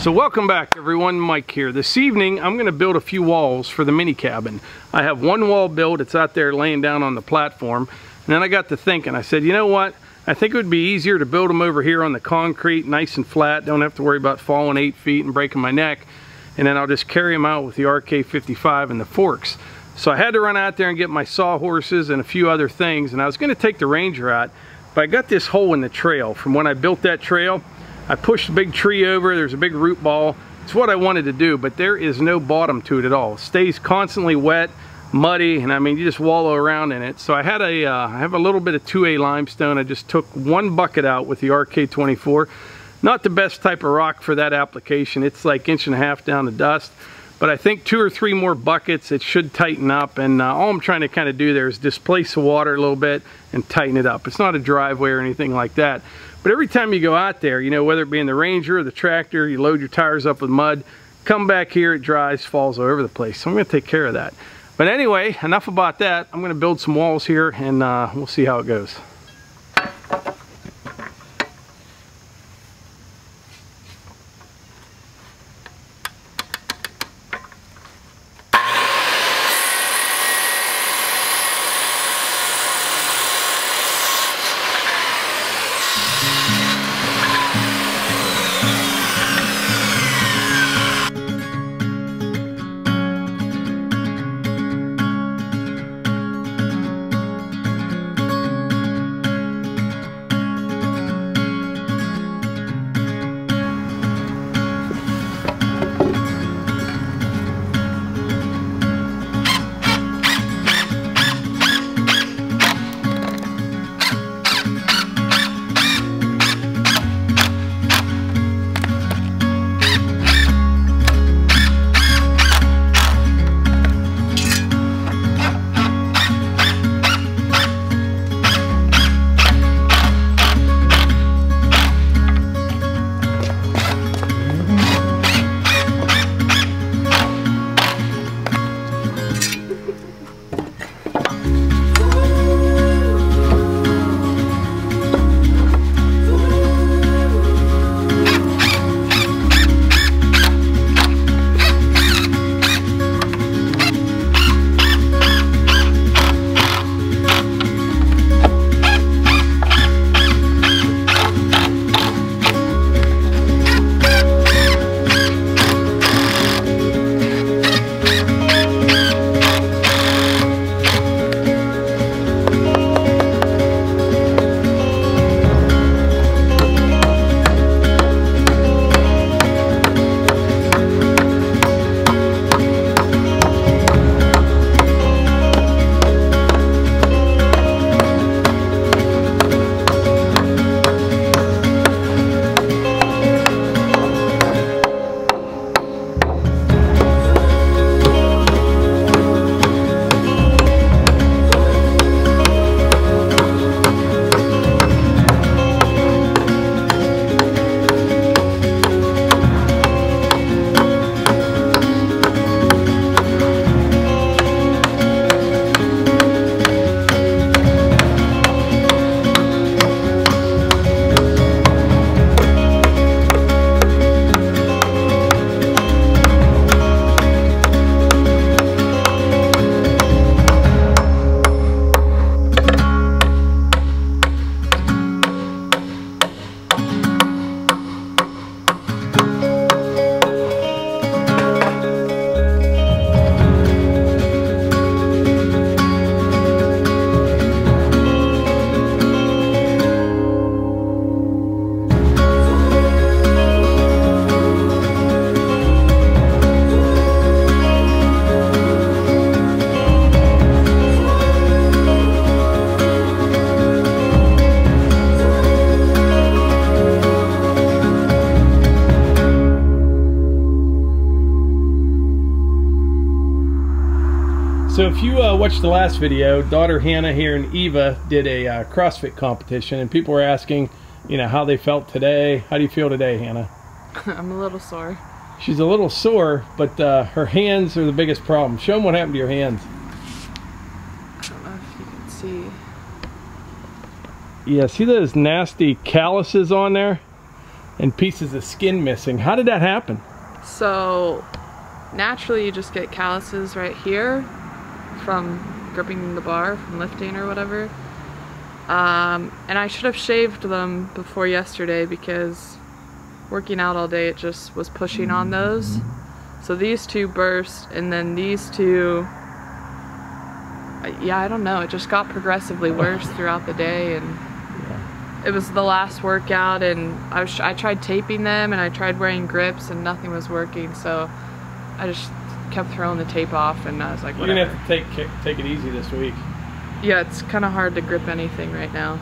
So welcome back everyone, Mike here. This evening I'm going to build a few walls for the mini cabin. I have one wall built, it's out there laying down on the platform, and then I got to thinking, I said, you know what, I think it would be easier to build them over here on the concrete, nice and flat, don't have to worry about falling 8 feet and breaking my neck, and then I'll just carry them out with the RK55 and the forks. So I had to run out there and get my sawhorses and a few other things, and I was going to take the Ranger out, but I got this hole in the trail. From when I built that trail, I pushed a big tree over, there's a big root ball. It's what I wanted to do, but there is no bottom to it at all. It stays constantly wet, muddy, and I mean, you just wallow around in it. So I had I have a little bit of 2A limestone. I just took one bucket out with the RK24. Not the best type of rock for that application. It's like 1.5 inches down to dust. But I think 2 or 3 more buckets, it should tighten up. And all I'm trying to kind of do there is displace the water a little bit and tighten it up. It's not a driveway or anything like that. But every time you go out there, you know, whether it be in the Ranger or the tractor, you load your tires up with mud, come back here, it dries, falls all over the place. So I'm going to take care of that. But anyway, enough about that. I'm going to build some walls here and we'll see how it goes. So if you watched the last video, daughter Hannah here and Eva did a CrossFit competition, and people were asking, you know, how they felt today. How do you feel today, Hannah? I'm a little sore. She's a little sore, but her hands are the biggest problem. Show them what happened to your hands. I don't know if you can see. Yeah, see those nasty calluses on there? And pieces of skin missing. How did that happen? So, naturally you just get calluses right here from gripping the bar, from lifting or whatever. And I should have shaved them before yesterday because working out all day, it just was pushing on those. So these two burst, and then these two, yeah, I don't know, it just got progressively worse throughout the day, and it was the last workout, and I tried taping them, and I tried wearing grips, and nothing was working, so I just kept throwing the tape off, and I was like, whatever. You're gonna have to take it easy this week. Yeah, it's kind of hard to grip anything right now.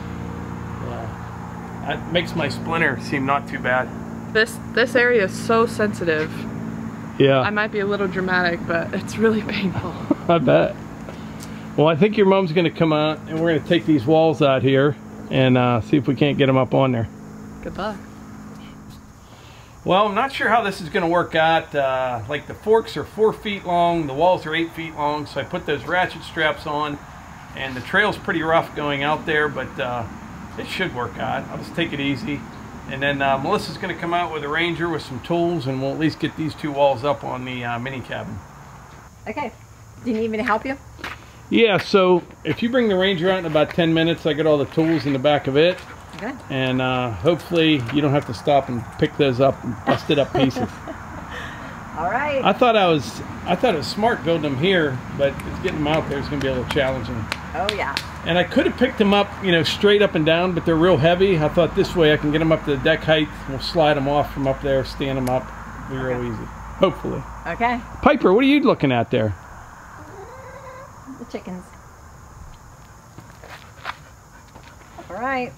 Yeah. That makes my splinter seem not too bad. This area is so sensitive. Yeah. I might be a little dramatic, but it's really painful. I bet. Well, I think your mom's gonna come out, and we're gonna take these walls out here and see if we can't get them up on there. Good luck. Well, I'm not sure how this is gonna work out. Like the forks are 4 feet long, the walls are 8 feet long, so I put those ratchet straps on, and the trail's pretty rough going out there, but it should work out. I'll just take it easy. And then Melissa's going to come out with a Ranger with some tools, and we'll at least get these two walls up on the mini cabin. Okay. Do you need me to help you? Yeah, so if you bring the Ranger out in about 10 minutes, I got all the tools in the back of it. Okay. And hopefully you don't have to stop and pick those up and busted up pieces. All right. I thought it was smart building them here, but it's getting them out there is going to be a little challenging. Oh yeah. And I could have picked them up, you know, straight up and down, but they're real heavy. I thought this way I can get them up to the deck height. We'll slide them off from up there, stand them up. It'll be real easy, hopefully. Okay. Piper, what are you looking at there? The chickens. All right.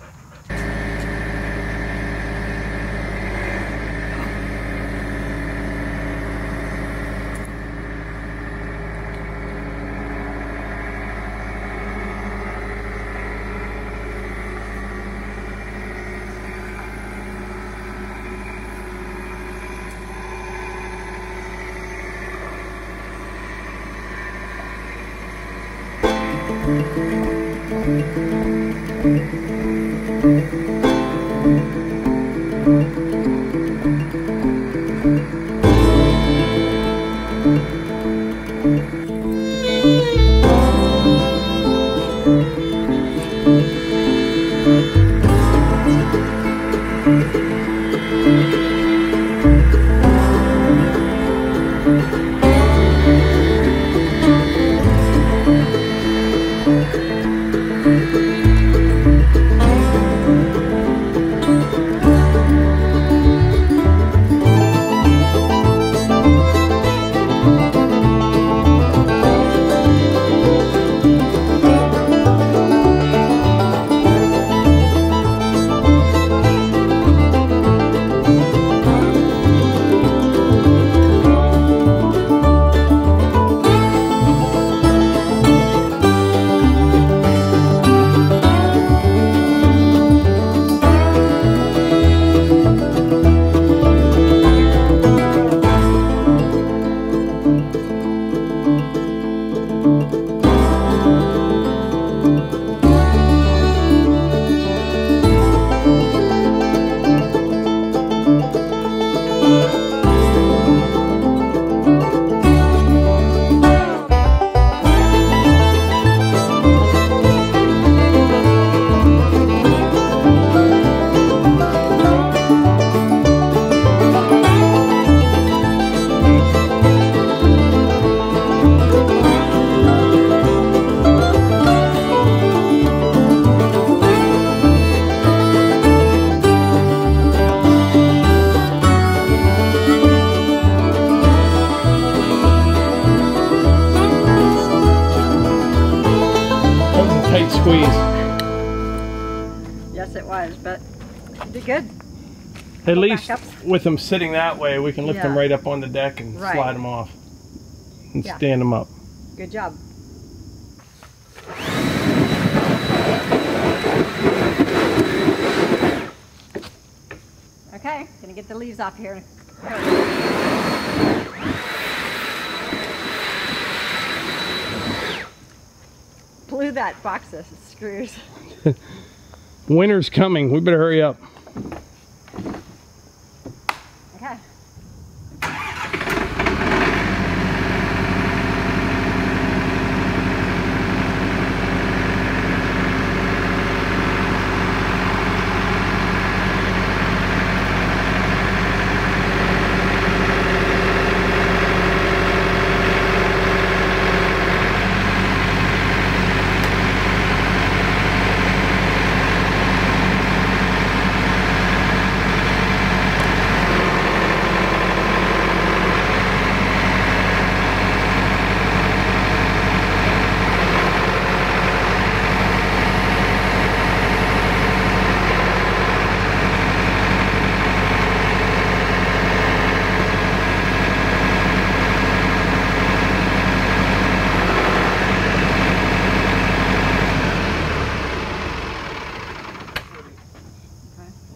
Squeeze. Yes, it was, but you did good. At least with them sitting that way, we can lift them Yeah. right up on the deck and Right. slide them off and Yeah. stand them up. Good job. Okay, gonna get the leaves off here. Blew that box of screws. Winter's coming. We better hurry up. Okay.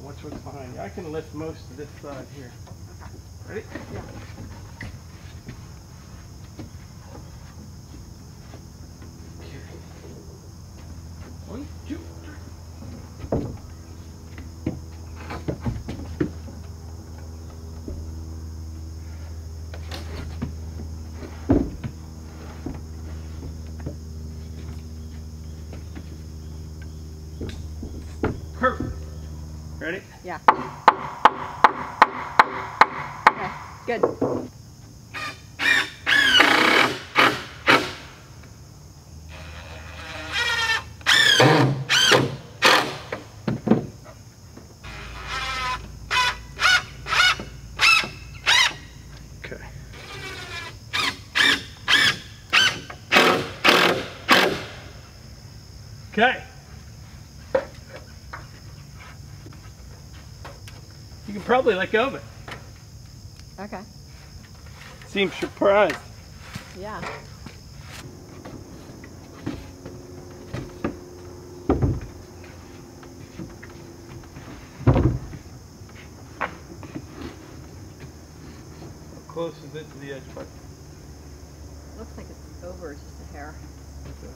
What's behind you. I can lift most of this side here. Ready? Yeah. One, two, three. Perfect. Ready? Yeah. Okay, good. Okay. Okay. You can probably let go of it. Okay. Seems surprised. Yeah. How close is it to the edge, bud? Looks like it's over just a hair. Okay.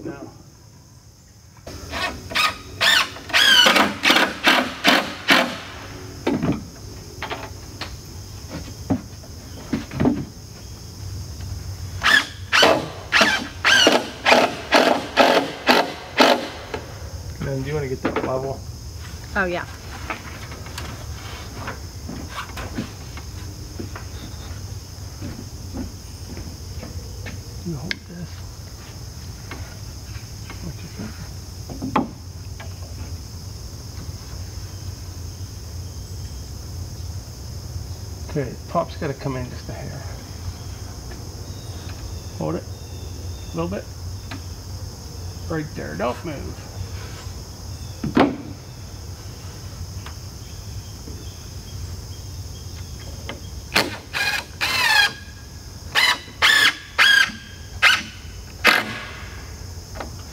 Now. And do you want to get that level? Oh, yeah. You hold this. What you think? Okay, pop's got to come in just a hair. Hold it. A little bit. Right there. Don't move.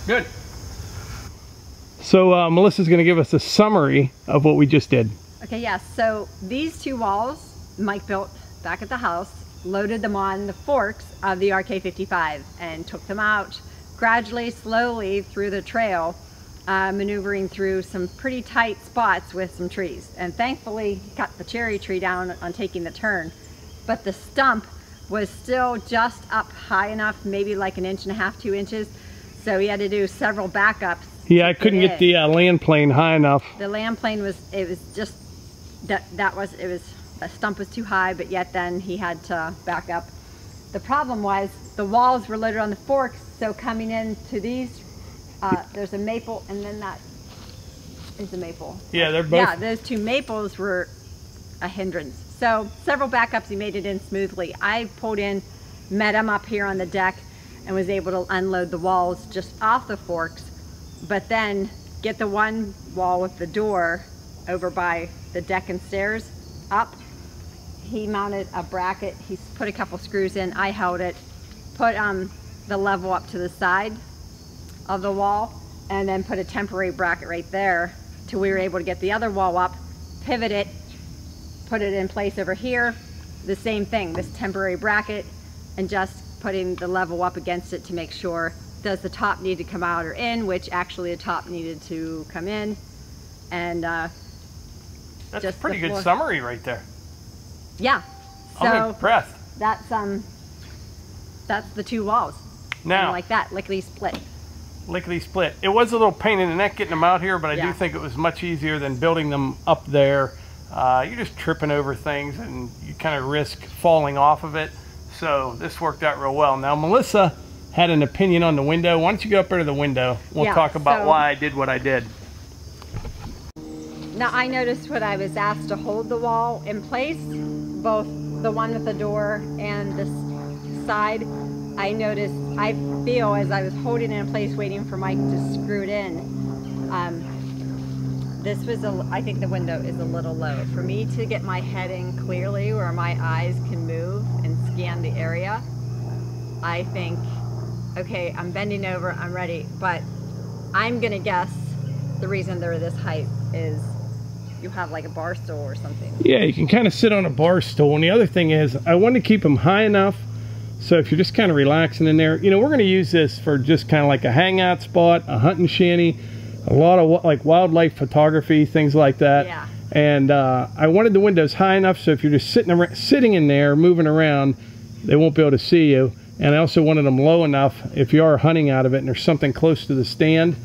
Good. So Melissa's going to give us a summary of what we just did. Okay, yes. So these two walls Mike built back at the house, loaded them on the forks of the RK55 and took them out gradually, slowly through the trail, maneuvering through some pretty tight spots with some trees. And thankfully he cut the cherry tree down on taking the turn, but the stump was still just up high enough, maybe like 1.5 inches, 2 inches. So he had to do several backups. Yeah, I couldn't get the land plane high enough. The land plane was, it was just, the stump was too high, but yet then he had to back up. The problem was the walls were loaded on the forks, so coming into these, there's a maple and then that is a maple. Yeah, they're both. Yeah, those two maples were a hindrance. So several backups, he made it in smoothly. I pulled in, met him up here on the deck, and was able to unload the walls just off the forks, but then get the one wall with the door over by the deck and stairs up. He mounted a bracket, he put a couple screws in, I held it, put the level up to the side of the wall, and then put a temporary bracket right there till we were able to get the other wall up, pivot it, put it in place over here. The same thing, this temporary bracket, and just putting the level up against it to make sure, does the top need to come out or in, which actually the top needed to come in. And that's just a pretty good summary right there. Yeah. So I'm impressed. That's the two walls. Now, and like that, lickety split. Lickety split. It was a little pain in the neck getting them out here, but I do think it was much easier than building them up there. You're just tripping over things and you kind of risk falling off of it. So this worked out real well. Now Melissa had an opinion on the window. Why don't you go up there to the window? We'll talk about why I did what I did. Now I noticed when I was asked to hold the wall in place, both the one with the door and this side, I noticed, I feel as I was holding it in place waiting for Mike to screw it in, this was I think the window is a little low. For me to get my head in clearly where my eyes can move and scan the area, I think, okay, I'm bending over, I'm ready, but I'm gonna guess the reason they're this height is you have like a bar stool or something. Yeah, you can kind of sit on a bar stool. And the other thing is, I want to keep them high enough so if you're just kind of relaxing in there, you know, we're going to use this for just kind of like a hangout spot, a hunting shanty, a lot of like wildlife photography, things like that. Yeah. And I wanted the windows high enough so if you're just sitting in there, moving around, they won't be able to see you. And I also wanted them low enough if you are hunting out of it and there's something close to the stand,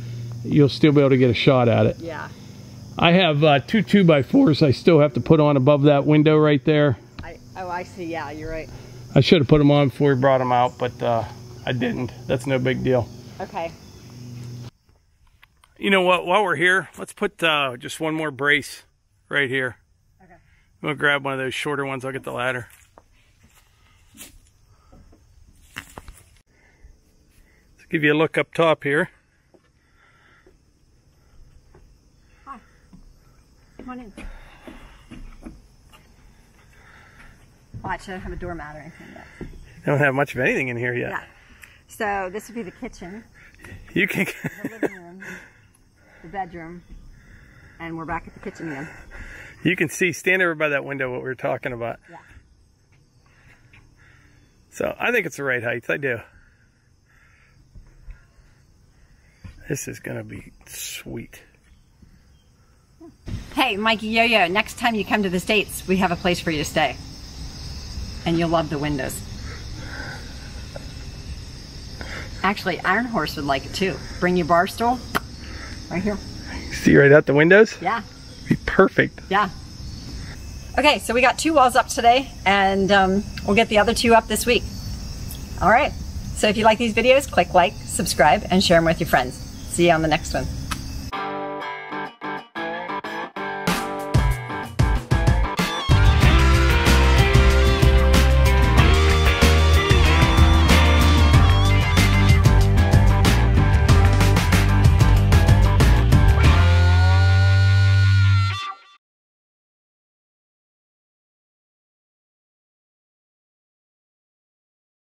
you'll still be able to get a shot at it. Yeah. I have 2 2x4s I still have to put on above that window right there. Oh, I see. Yeah, you're right. I should have put them on before we brought them out, but I didn't. That's no big deal. Okay. You know what? While we're here, let's put just one more brace right here. Okay. I'm going to grab one of those shorter ones. I'll get the ladder. Let's give you a look up top here. Come on in. Watch, I don't have a doormat or anything yet. Don't have much of anything in here yet. Yeah. So this would be the kitchen. You can. The living room, the bedroom, and we're back at the kitchen again. You can see, stand over by that window, what we were talking about. Yeah. So I think it's the right height. I do. This is going to be sweet. Hey, Mikey Yo-Yo, next time you come to the States, we have a place for you to stay. And you'll love the windows. Actually, Iron Horse would like it too. Bring your bar stool. Right here. See right out the windows? Yeah. Be perfect. Yeah. Okay, so we got 2 walls up today, and we'll get the other 2 up this week. All right. So if you like these videos, click like, subscribe, and share them with your friends. See you on the next one.